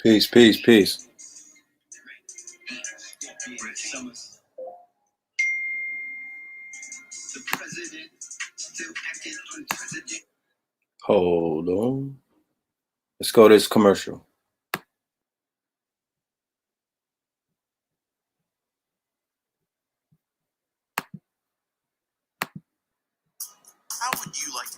Peace, peace, peace. Hold on. Let's go to this commercial. How would you like to?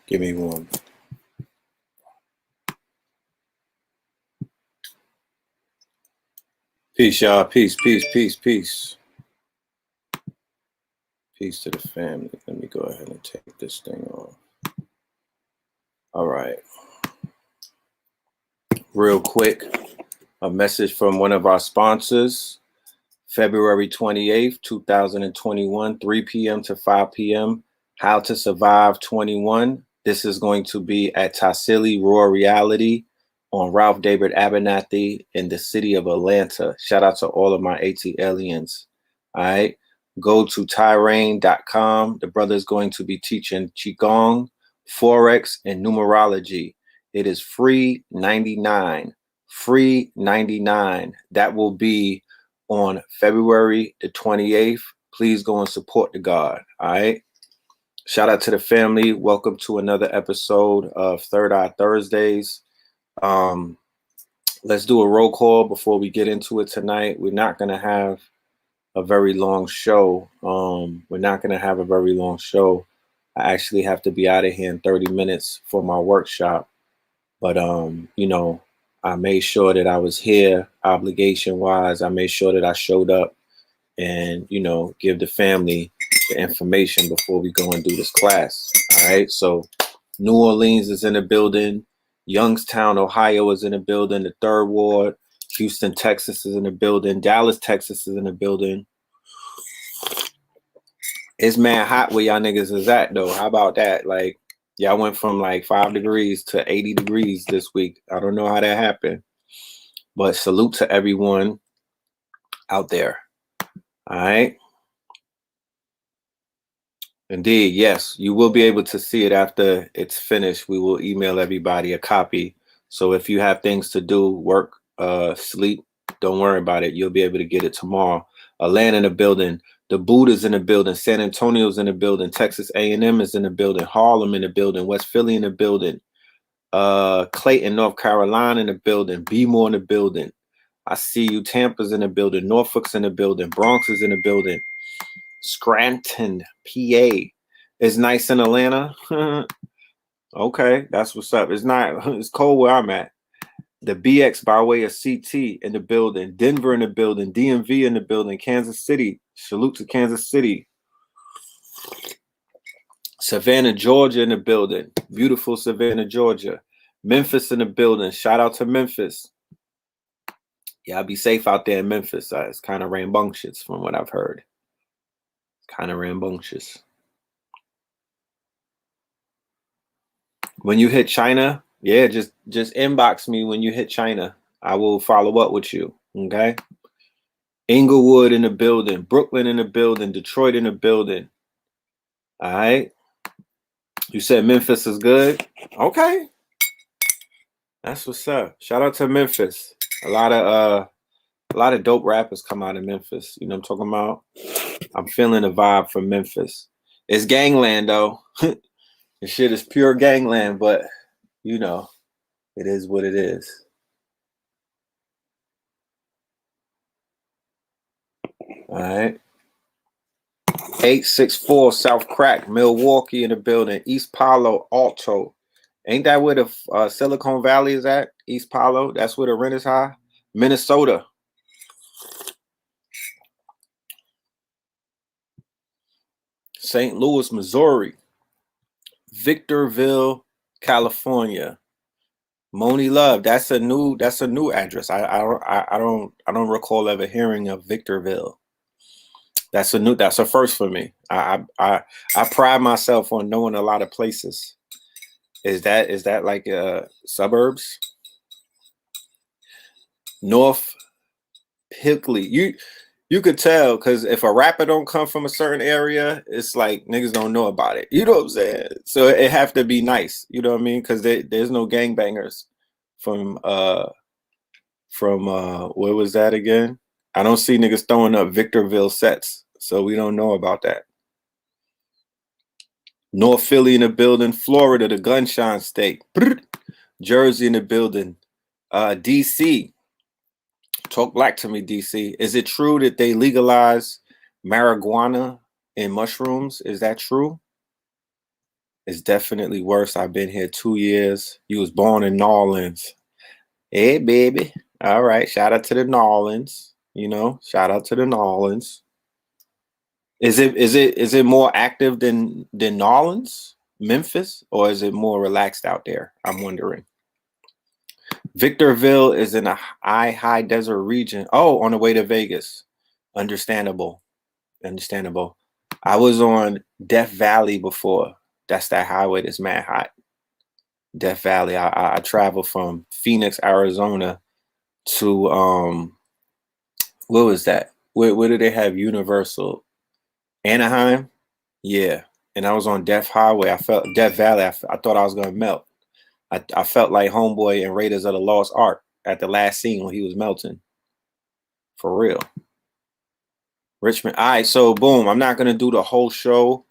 Give me one. Peace, y'all. Peace, peace, peace, peace. Peace to the family. Let me go ahead and take this thing off. All right. Real quick, a message from one of our sponsors. February 28th, 2021, 3 p.m. to 5 p.m. How to Survive 21. This is going to be at Tassili Raw Reality on Ralph David Abernathy in the city of Atlanta. Shout out to all of my AT aliens. All right. Go to Tyrain.com. The brother is going to be teaching Qigong, Forex, and numerology. It is free 99. Free 99. That will be on February the 28th. Please go and support the God. All right. Shout out to the family. Welcome to another episode of Third Eye Thursdays. Let's do a roll call before we get into it tonight. We're not going to have a very long show. I actually have to be out of here in 30 minutes for my workshop. But, you know, I made sure that I was here obligation wise. I made sure that I showed up and, you know, give the family the information before we go and do this class. All right. So New Orleans is in the building. Youngstown, Ohio is in the building. The 3rd Ward. Houston, Texas is in the building. Dallas, Texas is in the building. It's mad hot where y'all niggas is at, though. How about that? Like, y'all went from like 5 degrees to 80 degrees this week. I don't know how that happened. But salute to everyone out there. All right. Indeed, yes. You will be able to see it after it's finished. We will email everybody a copy. So if you have things to do, work, sleep, don't worry about it. You'll be able to get it tomorrow. Atlanta in the building. The Buddha's in the building. San Antonio's in the building. Texas A&M is in the building. Harlem in the building. West Philly in the building. Clayton, North Carolina in the building. Bmore in the building. I see you. Tampa's in the building. Norfolk's in the building. Bronx is in the building. Scranton, PA. It's nice in Atlanta. Okay, that's what's up. It's cold where I'm at. The BX by way of CT in the building. Denver in the building. DMV in the building. Kansas City. Salute to Kansas City. Savannah, Georgia in the building. Beautiful Savannah, Georgia. Memphis in the building. Shout out to Memphis. Y'all be safe out there in Memphis. It's kind of rambunctious from what I've heard. Kind of rambunctious. When you hit China, yeah, just inbox me when you hit China. I will follow up with you. Okay. Inglewood in the building, Brooklyn in the building, Detroit in the building. All right. You said Memphis is good. Okay. That's what's up. Shout out to Memphis. A lot of dope rappers come out of Memphis. You know what I'm talking about? I'm feeling the vibe from Memphis. It's gangland though. This shit is pure gangland, but you know, it is what it is. All right. 864 South Crack, Milwaukee in the building. East Palo Alto. Ain't that where the Silicon Valley is at? East Palo. That's where the rent is high. Minnesota. St. Louis, Missouri. Victorville, California. Moni Love. That's a new address. I don't recall ever hearing of Victorville. That's a first for me. I pride myself on knowing a lot of places. Is that like suburbs? North pickly. You could tell, because if a rapper don't come from a certain area, it's like niggas don't know about it. You know what I'm saying? So it have to be nice. You know what I mean? Because there's no gangbangers from where was that again? I don't see niggas throwing up Victorville sets, so we don't know about that. North Philly in the building, Florida, the gunshine state. Jersey in the building. DC. Talk black to me, DC. Is it true that they legalize marijuana and mushrooms? Is that true? It's definitely worse. I've been here 2 years. You was born in New Orleans. Hey, baby. All right. Shout out to the New Orleans. You know, shout out to the New Orleans. Is it more active than New Orleans, Memphis, or is it more relaxed out there? I'm wondering. Victorville is in a high desert region. Oh, on the way to Vegas. Understandable. Understandable. I was on Death Valley before. That's that highway that's mad hot. Death Valley. I traveled from Phoenix, Arizona to what was that? Where do they have Universal? Anaheim? Yeah. And I was on Death Highway. I felt Death Valley. I thought I was gonna melt. I felt like Homeboy and Raiders of the Lost Ark at the last scene when he was melting. For real. Richmond. All right, so boom. I'm not gonna do the whole show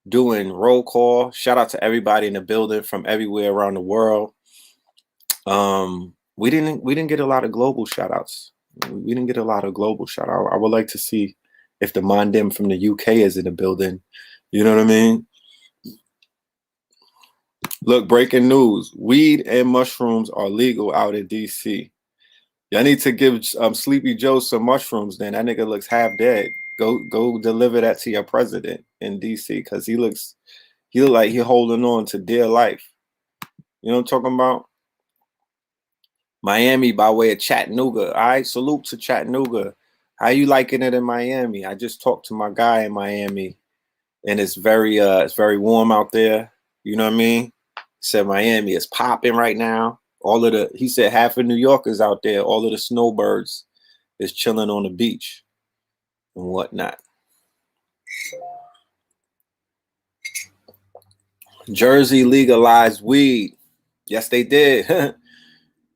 doing roll call. Shout out to everybody in the building from everywhere around the world. We didn't get a lot of global shout outs. We didn't get a lot of global shout out. I would like to see if the Mondim from the UK is in the building. You know what I mean? Look, breaking news. Weed and mushrooms are legal out in DC. Y'all need to give Sleepy Joe some mushrooms then. That nigga looks half dead. Go deliver that to your president in DC, because he look like he holding on to dear life. You know what I'm talking about? Miami by way of Chattanooga. All right, salute to Chattanooga. How you liking it in Miami? I just talked to my guy in Miami, and it's very warm out there. You know what I mean? He said Miami is popping right now. He said half of New York is out there. All of the snowbirds is chilling on the beach and whatnot. Jersey legalized weed. Yes, they did.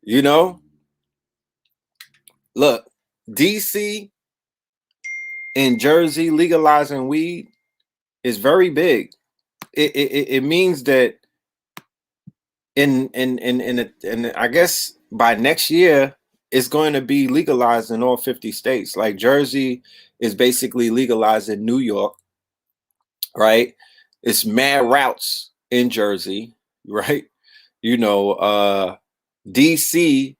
You know, look, DC and Jersey legalizing weed is very big. It means that in I guess by next year it's going to be legalized in all 50 states. Like Jersey is basically legalized in New York, right? It's mad routes in Jersey, right? You know, DC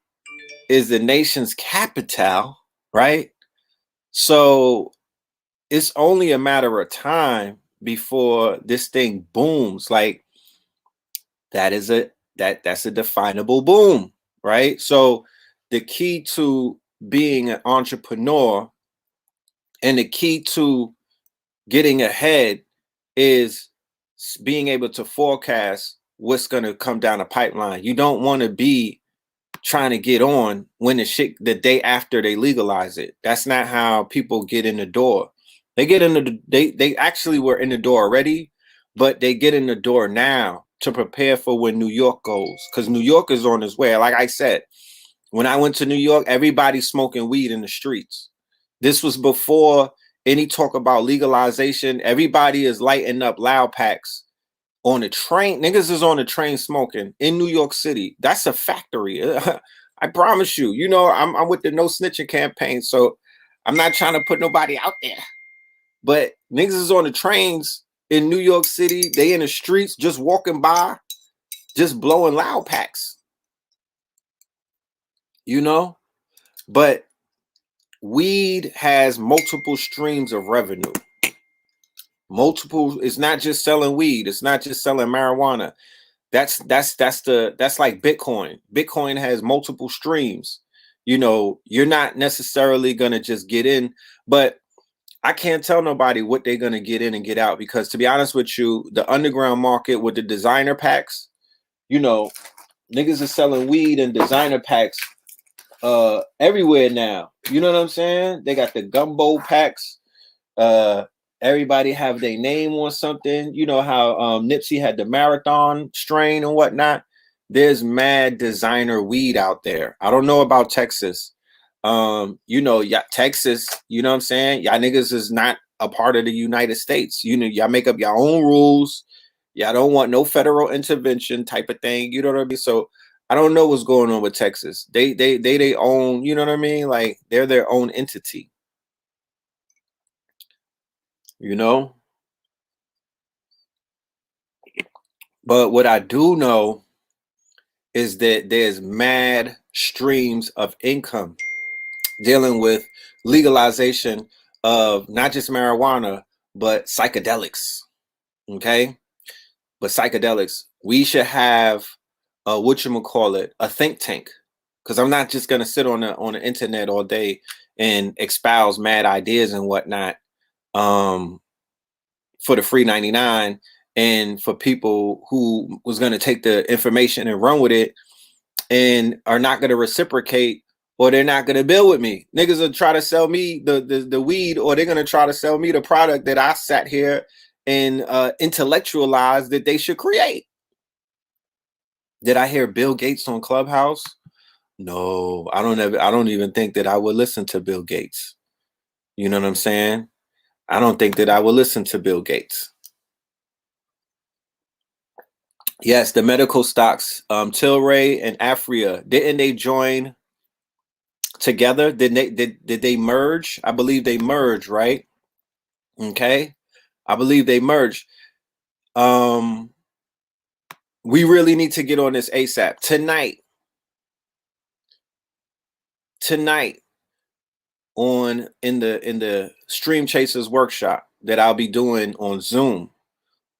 is the nation's capital, right? So it's only a matter of time before this thing booms. Like that's a definable boom, right? So the key to being an entrepreneur and the key to getting ahead is being able to forecast what's going to come down the pipeline. You don't want to be trying to get on when the day after they legalize it. That's not how people get in the door. They get in they actually were in the door already, but they get in the door now to prepare for when New York goes, because New York is on its way. Like I said, when I went to New York, everybody's smoking weed in the streets. This was before any talk about legalization. Everybody is lighting up loud packs on the train. Niggas is on the train smoking in New York City. That's a factory. I promise you. You know, I'm with the no snitching campaign, so I'm not trying to put nobody out there. But niggas is on the trains in New York City. They in the streets just walking by, just blowing loud packs. You know? But weed has multiple streams of revenue. It's not just selling weed. It's not just selling marijuana. That's like Bitcoin. Bitcoin has multiple streams. You know, you're not necessarily going to just get in, but I can't tell nobody what they're going to get in and get out, because to be honest with you, the underground market with the designer packs, you know, niggas are selling weed and designer packs everywhere now. You know what I'm saying? They got the gumbo packs. Everybody have their name on something. You know how Nipsey had the marathon strain and whatnot. There's mad designer weed out there. I don't know about Texas. You know, yeah, Texas, you know what I'm saying? Y'all niggas is not a part of the United States. You know, y'all make up your own rules. Y'all don't want no federal intervention type of thing. You know what I mean? So I don't know what's going on with Texas. They own, you know what I mean? Like they're their own entity, you know? But what I do know is that there's mad streams of income dealing with legalization of not just marijuana, but psychedelics. Okay? But psychedelics. We should have whatchamacallit, a think tank. Because I'm not just gonna sit on the internet all day and espouse mad ideas and whatnot for the free 99 and for people who was gonna take the information and run with it and are not gonna reciprocate, or they're not gonna build with me. Niggas will try to sell me the weed, or they're gonna try to sell me the product that I sat here and intellectualized that they should create. Did I hear Bill Gates on Clubhouse? No, I don't even think that I would listen to Bill Gates. You know what I'm saying? I don't think that I would listen to Bill Gates. Yes, the medical stocks, Tilray and Afria, didn't they join together? Did they merge? I believe they merged, right? Okay. I believe they merged. We really need to get on this ASAP. Tonight on in the Stream Chasers workshop that I'll be doing on Zoom,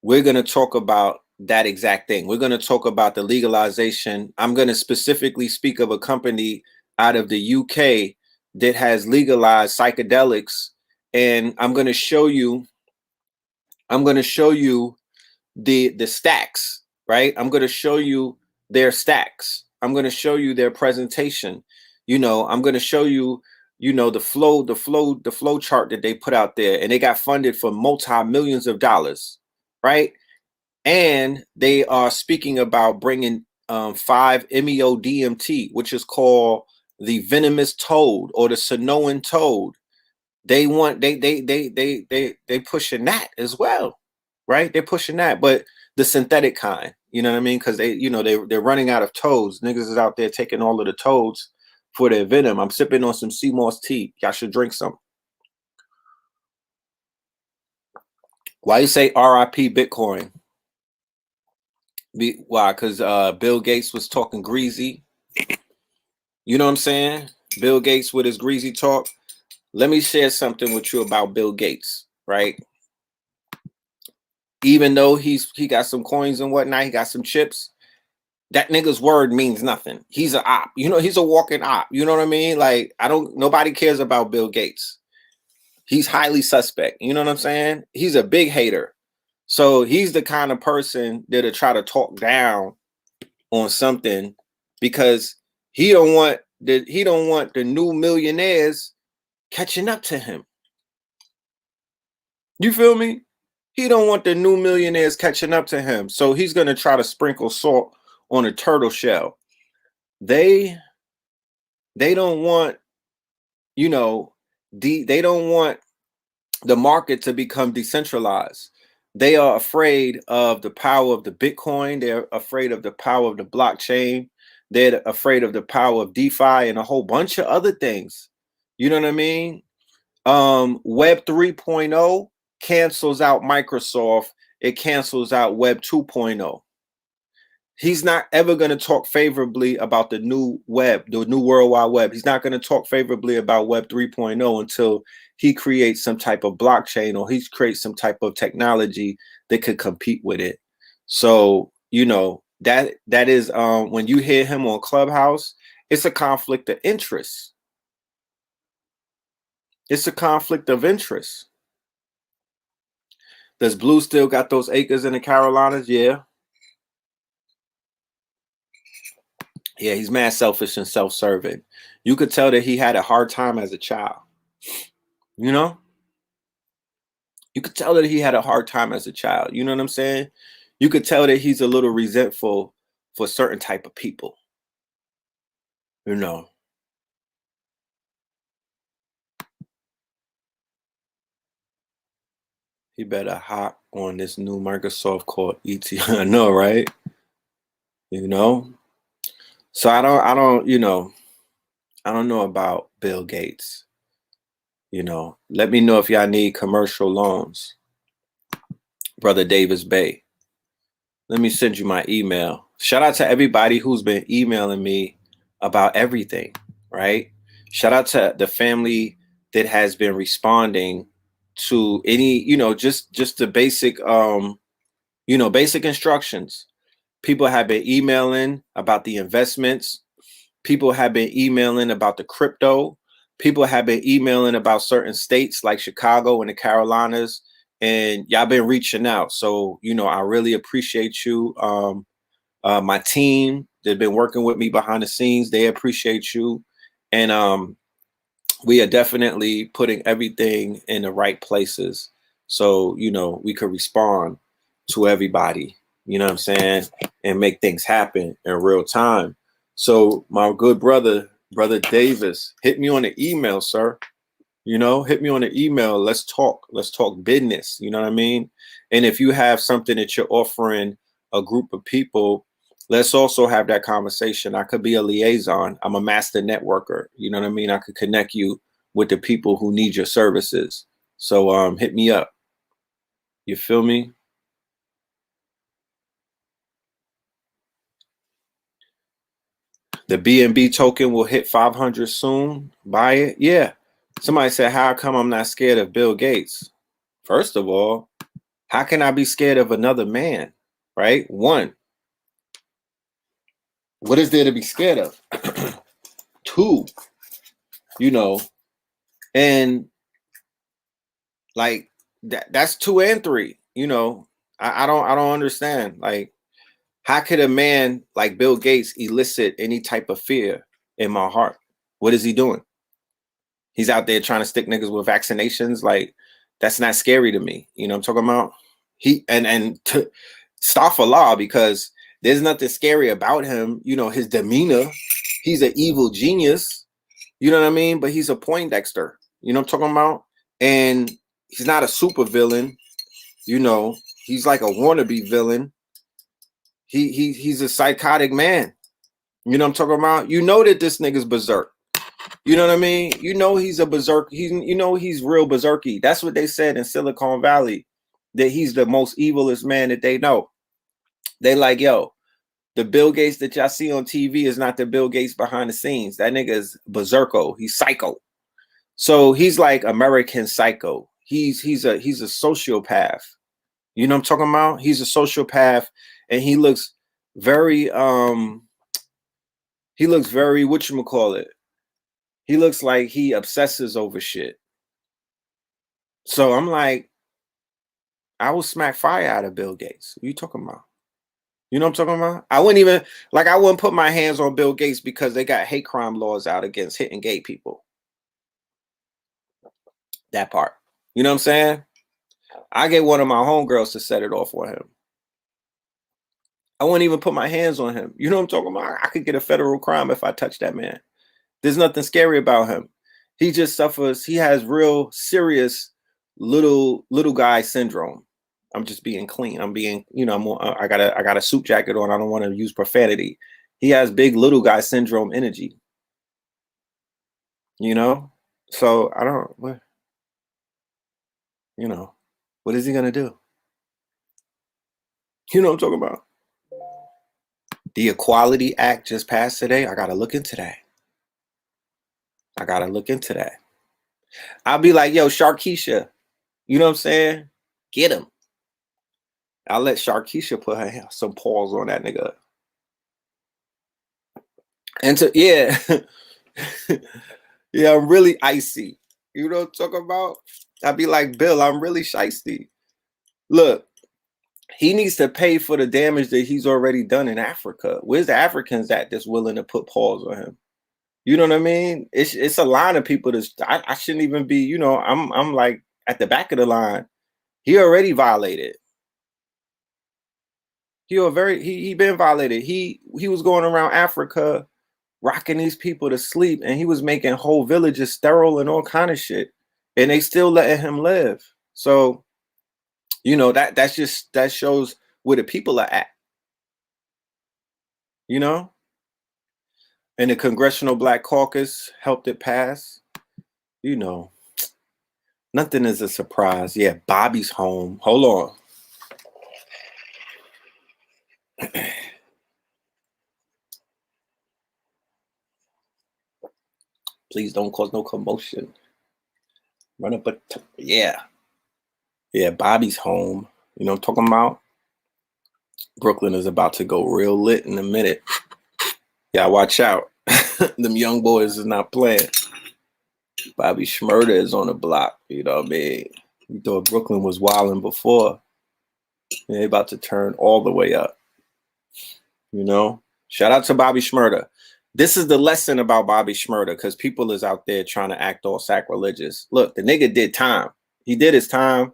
we're going to talk about that exact thing. We're going to talk about the legalization. I'm going to specifically speak of a company out of the UK that has legalized psychedelics, and I'm going to show you the stacks, right? I'm going to show you their stacks. I'm going to show you their presentation. You know, I'm going to show you, you know, the flow chart that they put out there, and they got funded for multi-millions of dollars, right? And they are speaking about bringing 5-MeO DMT, which is called the venomous toad or the Sonoan toad. They want they pushing that as well, right? They're pushing that, but the synthetic kind, you know what I mean? Because they, you know, they're running out of toads. Niggas is out there taking all of the toads for their venom. I'm sipping on some sea moss tea. Y'all should drink some. Why you say RIP Bitcoin? Why? Because Bill Gates was talking greasy. You know what I'm saying? Bill Gates with his greasy talk. Let me share something with you about Bill Gates, right? Even though he got some coins and whatnot, he got some chips. That nigga's word means nothing. He's an op. You know, he's a walking op. You know what I mean? Like, nobody cares about Bill Gates. He's highly suspect. You know what I'm saying? He's a big hater. So he's the kind of person that'll try to talk down on something because he don't want the new millionaires catching up to him. You feel me? He don't want the new millionaires catching up to him. So he's going to try to sprinkle salt on a turtle shell. They don't want, you know, they don't want the market to become decentralized. They are afraid of the power of the Bitcoin. They're afraid of the power of the blockchain. They're afraid of the power of DeFi and a whole bunch of other things. You know what I mean? Web 3.0 cancels out Microsoft. It cancels out Web 2.0. He's not ever going to talk favorably about the new web, the new World Wide Web. He's not going to talk favorably about Web 3.0 until he creates some type of blockchain or he creates some type of technology that could compete with it. So, you know, that is when you hear him on Clubhouse, it's a conflict of interest. It's a conflict of interest. Does Blue still got those acres in the Carolinas? Yeah. Yeah, he's mad selfish and self-serving. You could tell that he had a hard time as a child. You know? You could tell that he had a hard time as a child. You know what I'm saying? You could tell that he's a little resentful for certain type of people. You know? He better hop on this new Microsoft called ET. I know, right? You know? So I don't, I don't know about Bill Gates. Let me know if y'all need commercial loans. Brother Davis Bay. Let me send you my email. Shout out to everybody who's been emailing me about everything, right? Shout out to the family that has been responding to any, just the basic basic instructions. People have been emailing about the investments. People have been emailing about the crypto. People have been emailing about certain states like Chicago and the Carolinas, and y'all been reaching out. So, I really appreciate you. My team, they've been working with me behind the scenes. They appreciate you. And we are definitely putting everything in the right places. So, we could respond to everybody, you know what I'm saying? And make things happen in real time. So my good brother Davis, hit me on the email, sir. Hit me on the email. Let's talk. Let's talk business. You know what I mean? And if you have something that you're offering a group of people, let's also have that conversation. I could be a liaison. I'm a master networker. You know what I mean? I could connect you with the people who need your services. So hit me up. You feel me? The BNB token will hit 500 soon. Buy it. Yeah. Somebody said, how come I'm not scared of Bill Gates? First of all, how can I be scared of another man? Right? One, what is there to be scared of? Two, and like that's two and three. I don't understand. Like, how could a man like Bill Gates elicit any type of fear in my heart? What is he doing? He's out there trying to stick niggas with vaccinations. Like, that's not scary to me. You know what I'm talking about? He and to stop for law, because there's nothing scary about him. His demeanor. He's an evil genius. You know what I mean? But he's a Poindexter. You know what I'm talking about? And he's not a super villain. He's like a wannabe villain. He's a psychotic man. You know what I'm talking about? You know that this nigga's berserk. You know what I mean? He's a berserk. He's real berserky. That's what they said in Silicon Valley, that he's the most evilest man that they know. They like, yo, the Bill Gates that y'all see on TV is not the Bill Gates behind the scenes. That nigga is berserko. He's psycho. So he's like American Psycho. He's a sociopath. You know what I'm talking about? He's a sociopath, and he looks very whatchamacallit. He looks like he obsesses over shit. So I'm like, I will smack fire out of Bill Gates. What are you talking about? You know what I'm talking about? I wouldn't put my hands on Bill Gates because they got hate crime laws out against hitting gay people. That part. You know what I'm saying? I get one of my homegirls to set it off for him. I wouldn't even put my hands on him. You know what I'm talking about? I could get a federal crime if I touch that man. There's nothing scary about him. He just suffers. He has real serious little guy syndrome. I'm just being clean. I'm being, I got a suit jacket on. I don't want to use profanity. He has big little guy syndrome energy. So I don't. What is he gonna do? You know what I'm talking about? The Equality Act just passed today. I gotta look into that. I'll be like, yo, Sharkeisha, you know what I'm saying? Get him. I'll let Sharkeisha put some paws on that nigga. And yeah, I'm really icy. You know what I'm talking about? I'll be like, Bill, I'm really shiesty. Look, he needs to pay for the damage that he's already done in Africa. Where's the Africans at that's willing to put paws on him? You know what I mean? It's a line of people that I shouldn't even be, you know, I'm like at the back of the line. He already violated. He been violated. He was going around Africa rocking these people to sleep, and he was making whole villages sterile and all kind of shit. And they still letting him live. So, you know, that shows where the people are at. You know? And the Congressional Black Caucus helped it pass. You know, nothing is a surprise. Yeah, Bobby's home. Hold on. Please don't cause no commotion. Run up yeah. Yeah, Bobby's home. You know what I'm talking about? Brooklyn is about to go real lit in a minute. Yeah, watch out. Them young boys is not playing. Bobby Shmurda is on the block. You know what I mean? We thought Brooklyn was wilding before. They're about to turn all the way up. You know? Shout out to Bobby Shmurda. This is the lesson about Bobby Shmurda, because people is out there trying to act all sacrilegious. Look, the nigga did time. He did his time.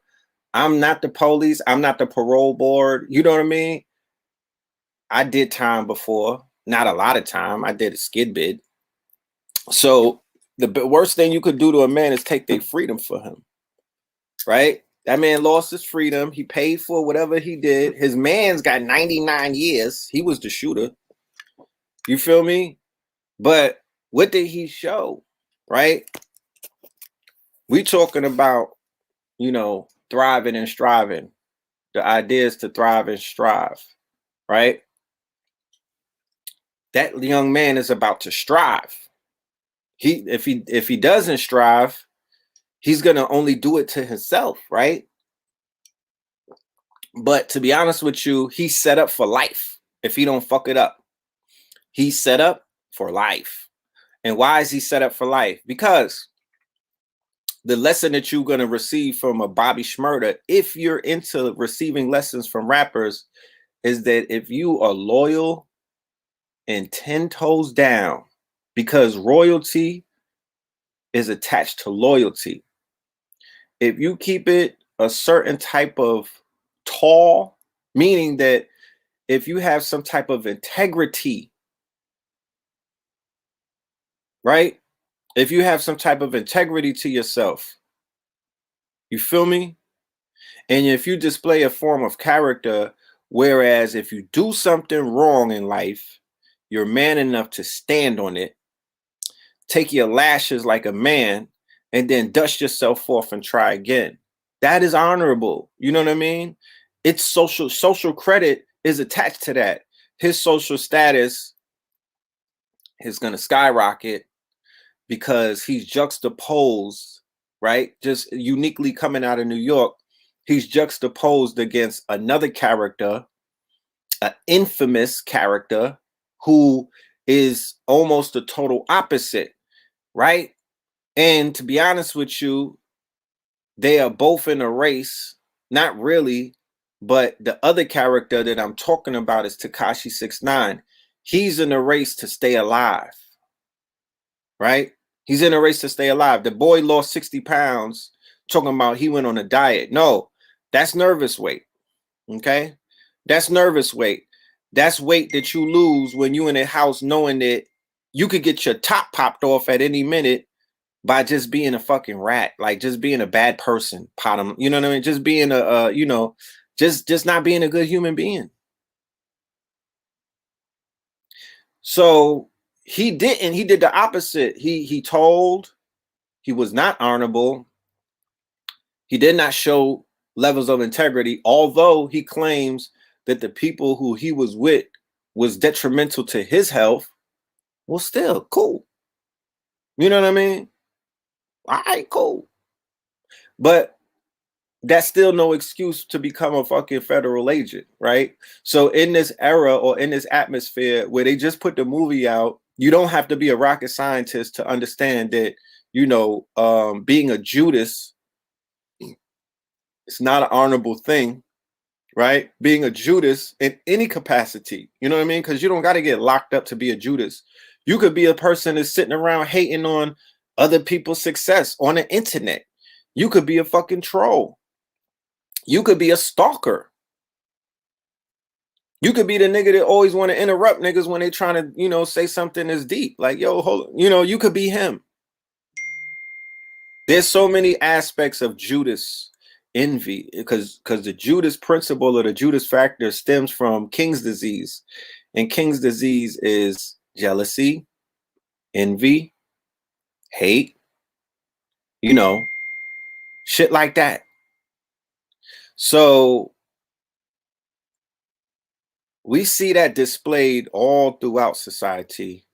I'm not the police. I'm not the parole board. You know what I mean? I did time before. Not a lot of time. I did a skid bid. So the worst thing you could do to a man is take their freedom for him. Right? That man lost his freedom. He paid for whatever he did. His man's got 99 years. He was the shooter. You feel me? But what did he show? Right? We talking about, you know, thriving and striving. The idea is to thrive and strive. Right? That young man is about to strive. If he doesn't strive, he's gonna only do it to himself, right? But to be honest with you, he's set up for life. If he don't fuck it up, he's set up for life. And why is he set up for life? Because the lesson that you're gonna receive from a Bobby Shmurda, if you're into receiving lessons from rappers, is that if you are loyal and 10 toes down, because royalty is attached to loyalty. If you keep it a certain type of tall, meaning that if you have some type of integrity, right? If you have some type of integrity to yourself, you feel me? And if you display a form of character, whereas if you do something wrong in life, you're man enough to stand on it, take your lashes like a man, and then dust yourself off and try again. That is honorable. You know what I mean? It's social credit is attached to that. His social status is going to skyrocket because he's juxtaposed, right? Just uniquely coming out of New York, he's juxtaposed against another character, an infamous character who is almost the total opposite, right? And to be honest with you, they are both in a race. Not really, but the other character that I'm talking about is Tekashi 6ix9ine. He's in a race to stay alive, right? He's in a race to stay alive. The boy lost 60 pounds talking about he went on a diet. No, that's nervous weight, okay? That's nervous weight. That's weight that you lose when you in a house knowing that you could get your top popped off at any minute by just being a fucking rat, like just being a bad person, you know what I mean? Just being you know, just not being a good human being. So he did the opposite. He told, he was not honorable. He did not show levels of integrity, although he claims that the people who he was with was detrimental to his health. Well, still cool. You know what I mean? All right, cool. But that's still no excuse to become a fucking federal agent, right? So in this era or in this atmosphere where they just put the movie out, you don't have to be a rocket scientist to understand that, you know, being a Judas, it's not an honorable thing, right? Being a Judas in any capacity. You know what I mean? Because you don't got to get locked up to be a Judas. You could be a person that's sitting around hating on other people's success on the internet. You could be a fucking troll. You could be a stalker. You could be the nigga that always want to interrupt niggas when they trying to, you know, say something that's deep. Like, yo, hold, you know, you could be him. There's so many aspects of Judas envy because the Judas principle or the Judas factor stems from King's disease. And King's disease is jealousy, envy, hate, you know, shit like that. So we see that displayed all throughout society.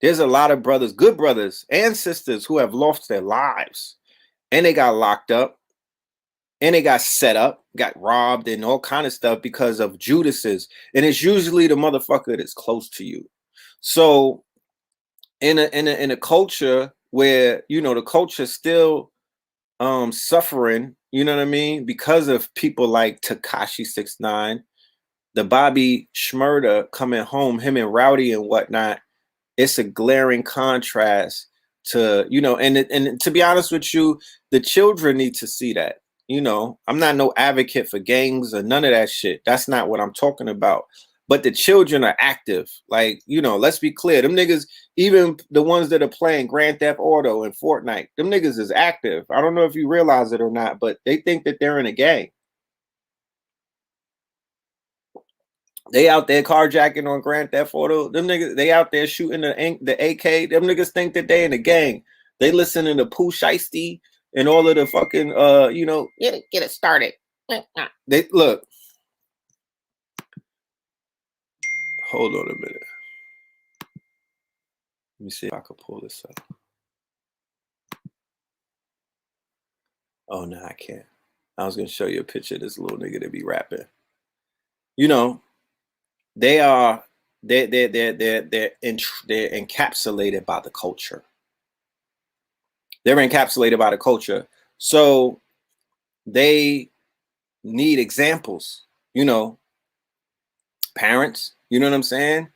There's a lot of brothers, good brothers and sisters who have lost their lives and they got locked up and they got set up, got robbed and all kind of stuff because of Judases. And it's usually the motherfucker that's close to you. So in a culture where, you know, the culture still suffering, you know what I mean, because of people like Tekashi 6ix9ine, the Bobby Shmurda coming home, him and Rowdy and whatnot. It's a glaring contrast to, you know, and to be honest with you, the children need to see that. You know, I'm not no advocate for gangs or none of that shit. That's not what I'm talking about. But the children are active. Like, you know, let's be clear. Them niggas, even the ones that are playing Grand Theft Auto and Fortnite, them niggas is active. I don't know if you realize it or not, but they think that they're in a gang. They out there carjacking on Grand Theft Auto. Them niggas, they out there shooting the AK. Them niggas think that they in a gang. They listening to Pooh Shiesty and all of the fucking you know, get it started. They look. Hold on a minute. Let me see if I can pull this up. Oh no, I can't. I was gonna show you a picture of this little nigga that be rapping. You know, they're encapsulated by the culture. They're encapsulated by the culture. So they need examples, you know, parents, you know what I'm saying?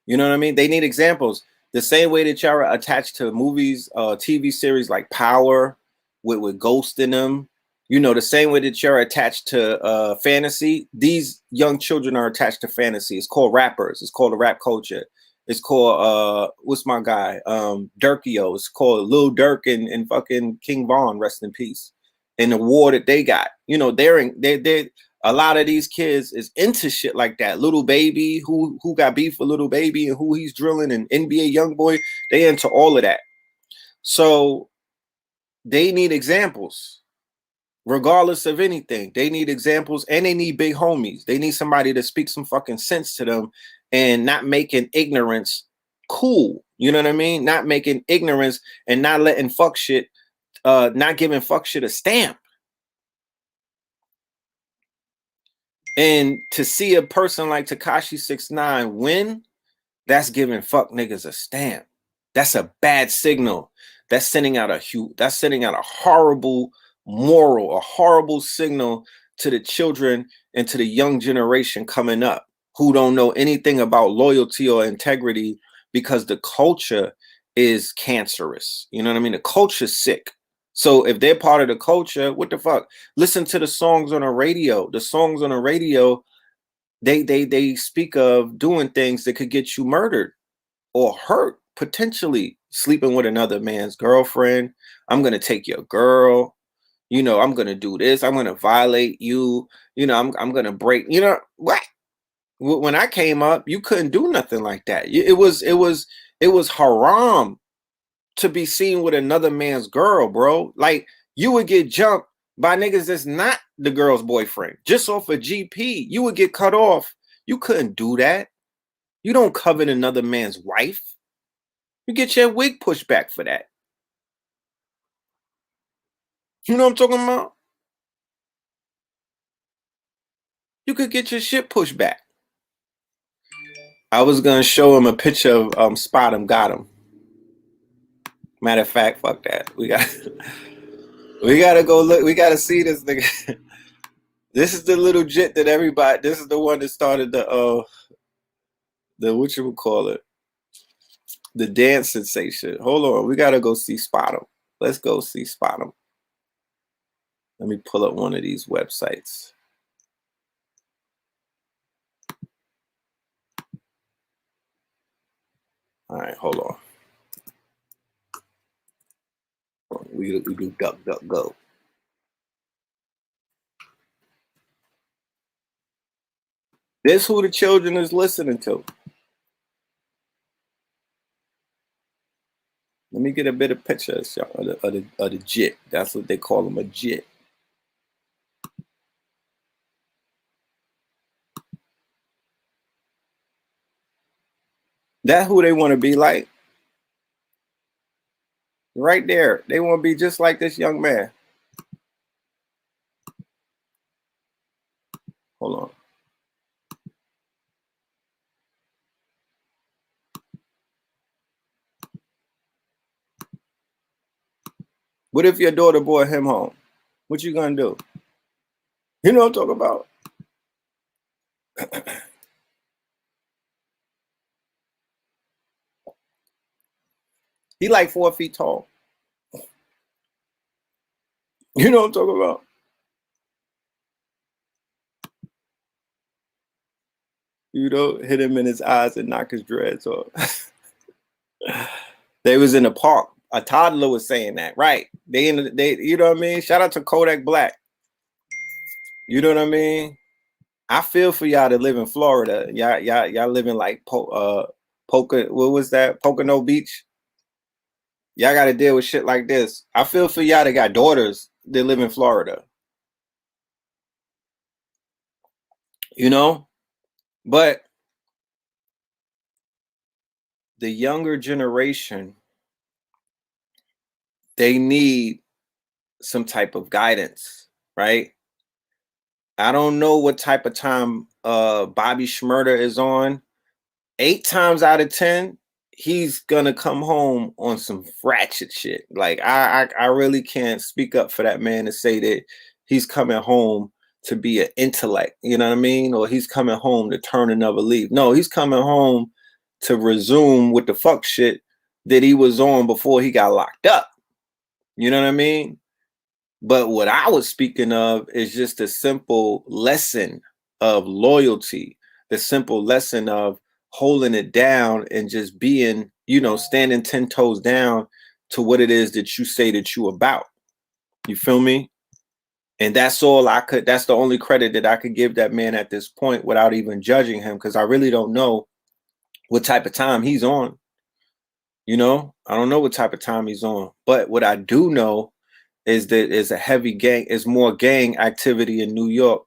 You know what I mean? They need examples. The same way that y'all are attached to movies, TV series like Power with Ghost in them, you know, the same way that you're attached to fantasy, these young children are attached to fantasy. It's called rappers. It's called the rap culture. It's called, what's my guy? Durkio. It's called Lil Durk and fucking King Von, rest in peace. And the war that they got, you know, they're a lot of these kids is into shit like that. Little Baby, who got beef with Little Baby and who he's drilling, and NBA Youngboy, they into all of that. So they need examples. Regardless of anything, they need examples and they need big homies. They need somebody to speak some fucking sense to them and not making ignorance cool. You know what I mean? Not making ignorance and not letting fuck shit, not giving fuck shit a stamp. And to see a person like Tekashi 6ix9ine win, that's giving fuck niggas a stamp. That's a bad signal. That's sending out a horrible moral, a horrible signal to the children and to the young generation coming up who don't know anything about loyalty or integrity because the culture is cancerous. You know what I mean? The culture's sick. So if they're part of the culture, what the fuck? Listen to the songs on the radio. The songs on the radio, they speak of doing things that could get you murdered or hurt, potentially sleeping with another man's girlfriend. I'm gonna take your girl. You know, I'm gonna do this. I'm gonna violate you. You know, I'm gonna break. You know what? When I came up, you couldn't do nothing like that. It was haram to be seen with another man's girl, bro. Like you would get jumped by niggas that's not the girl's boyfriend just off a GP. You would get cut off. You couldn't do that. You don't covet another man's wife. You get your wig pushed back for that. You know what I'm talking about? You could get your shit pushed back. I was gonna show him a picture of Spot Him Got Him. Matter of fact, fuck that. We gotta go look. We gotta see this nigga. This is the little jit that everybody. This is the one that started the what you would call it, the dance sensation. Hold on, we gotta go see Spot 'em. Let's go see Spot 'em. Let me pull up one of these websites. All right, hold on. We do duck, duck, go. This who the children is listening to. Let me get a better picture of the jit. That's what they call them, a jit. That's who they want to be like. Right there. They want to be just like this young man. Hold on. What if your daughter brought him home? What you gonna do? You know what I'm talking about? He like 4 feet tall. You know what I'm talking about? You know, hit him in his eyes and knock his dreads off. They was in the park. A toddler was saying that, right? They you know what I mean? Shout out to Kodak Black. You know what I mean? I feel for y'all that live in Florida. Y'all live in like what was that? Pocono Beach. Y'all got to deal with shit like this. I feel for y'all that got daughters that live in Florida. You know? But the younger generation, they need some type of guidance, right? I don't know what type of time Bobby Shmurda is on. 8 times out of 10, he's gonna come home on some ratchet shit. Like I really can't speak up for that man to say that he's coming home to be an intellect, you know what I mean? Or he's coming home to turn another leaf. No, he's coming home to resume with the fuck shit that he was on before he got locked up. You know what I mean? But what I was speaking of is just a simple lesson of loyalty, the simple lesson of holding it down and just being, you know, standing 10 toes down to what it is that you say that you about. You feel me? And that's all that's the only credit that I could give that man at this point without even judging him, because I really don't know what type of time he's on. You know, I don't know what type of time he's on. But what I do know is that is a heavy gang, is more gang activity in New York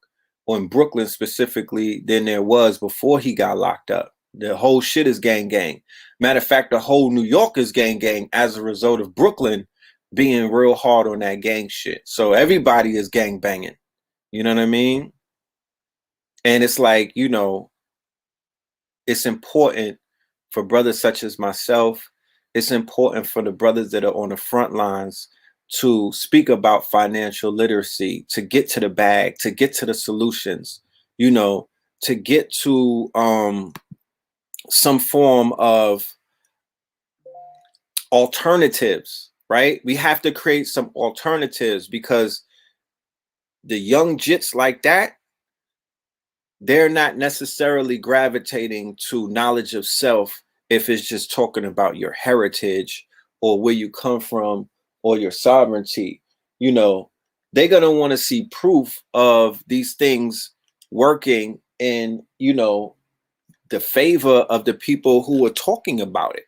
or in Brooklyn specifically than there was before he got locked up. The whole shit is gang. Matter of fact, the whole New York is gang as a result of Brooklyn being real hard on that gang shit. So everybody is gang banging. You know what I mean? And it's like, you know, it's important for brothers such as myself. It's important for the brothers that are on the front lines to speak about financial literacy, to get to the bag, to get to the solutions, you know, to get to some form of alternatives, right? We have to create some alternatives, because the young jits like that, they're not necessarily gravitating to knowledge of self if it's just talking about your heritage or where you come from or your sovereignty. You know, they're going to want to see proof of these things working in, you know, the favor of the people who are talking about it.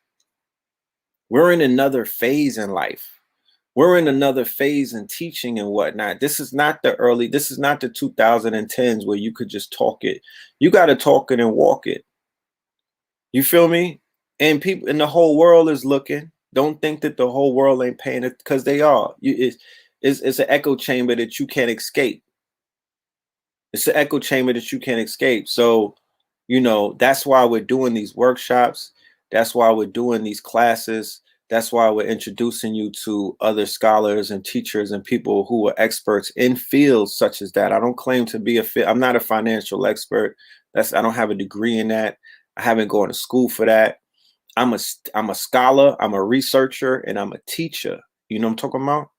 We're in another phase in life. We're in another phase in teaching and whatnot. This is not the 2010s where you could just talk it. You got to talk it and walk it. You feel me? And people in the whole world is looking. Don't think that the whole world ain't paying it, because they are. It's an echo chamber that you can't escape. It's an echo chamber that you can't escape. So, you know, that's why we're doing these workshops. That's why we're doing these classes. That's why we're introducing you to other scholars and teachers and people who are experts in fields such as that. I don't claim to be I'm not a financial expert. I don't have a degree in that. I haven't gone to school for that. I'm a scholar, I'm a researcher, and I'm a teacher. You know what I'm talking about?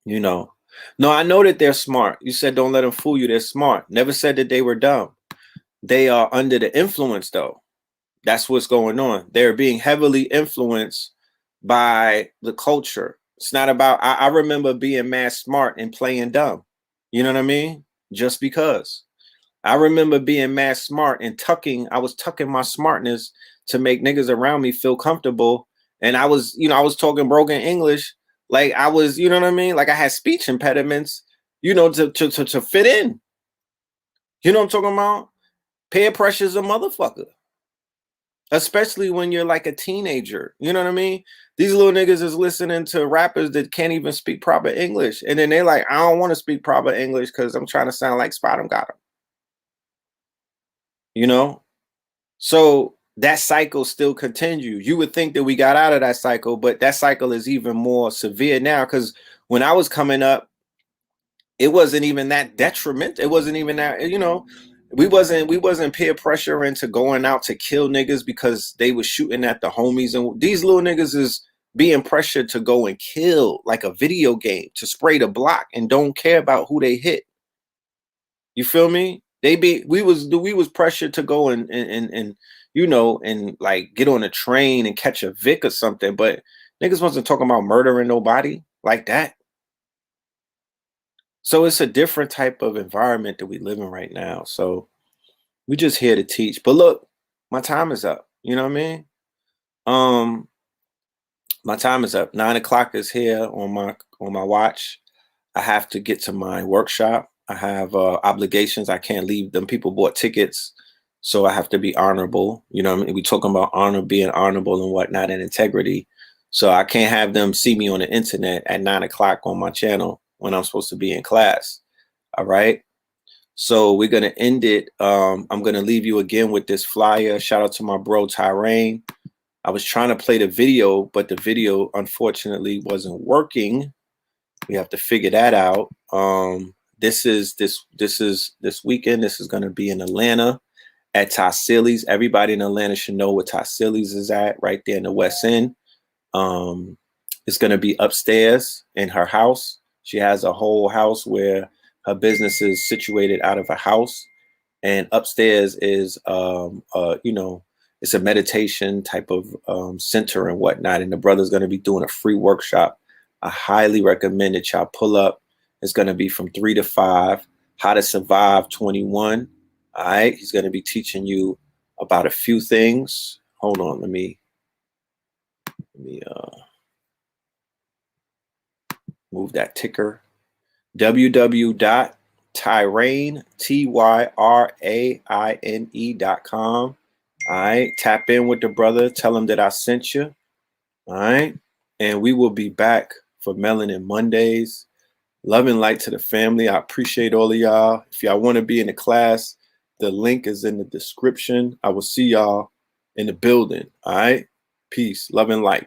You know. No, I know that they're smart. You said don't let them fool you. They're smart. Never said that they were dumb. They are under the influence, though. That's what's going on. They're being heavily influenced by the culture. It's not about, I remember being mad smart and playing dumb. You know what I mean? Just because. I remember being mad smart and I was tucking my smartness to make niggas around me feel comfortable. And I was, I was talking broken English. Like I was, you know what I mean? Like I had speech impediments, to fit in. You know what I'm talking about? Peer pressure is a motherfucker. Especially when you're like a teenager, you know what I mean? These little niggas is listening to rappers that can't even speak proper English. And then they're like, I don't want to speak proper English because I'm trying to sound like Spot got him. You know? So that cycle still continues. You would think that we got out of that cycle, but that cycle is even more severe now because when I was coming up, it wasn't even that detriment. It wasn't even that, we wasn't peer pressure into going out to kill niggas because they was shooting at the homies. And these little niggas is being pressured to go and kill like a video game, to spray the block and don't care about who they hit. You feel me? We was pressured to go and like get on a train and catch a Vic or something, but niggas wasn't talking about murdering nobody like that. So it's a different type of environment that we live in right now. So we just here to teach. But look, my time is up. You know what I mean? My time is up. 9 o'clock is here on my watch. I have to get to my workshop. I have obligations. I can't leave them. People bought tickets, so I have to be honorable. You know what I mean? We talking about honor, being honorable and whatnot, and integrity. So I can't have them see me on the internet at 9 o'clock on my channel when I'm supposed to be in class. All right. So we're going to end it. I'm going to leave you again with this flyer. Shout out to my bro, Tyrain. I was trying to play the video, but the video unfortunately wasn't working. We have to figure that out. This weekend. This is going to be in Atlanta at Tassili's. Everybody in Atlanta should know what Tassili's is at, right there in the West End. It's going to be upstairs in her house. She has a whole house where her business is situated out of a house, and upstairs is, it's a meditation type of center and whatnot. And the brother's going to be doing a free workshop. I highly recommend that y'all pull up. It's going to be from 3 to 5, how to survive 21. All right. He's going to be teaching you about a few things. Hold on. Let me move that ticker. www.tyraine.com. All right. Tap in with the brother. Tell him that I sent you. All right. And we will be back for Melanin Mondays. Love and light to the family. I appreciate all of y'all. If y'all want to be in the class, the link is in the description. I will see y'all in the building. All right. Peace. Love and light.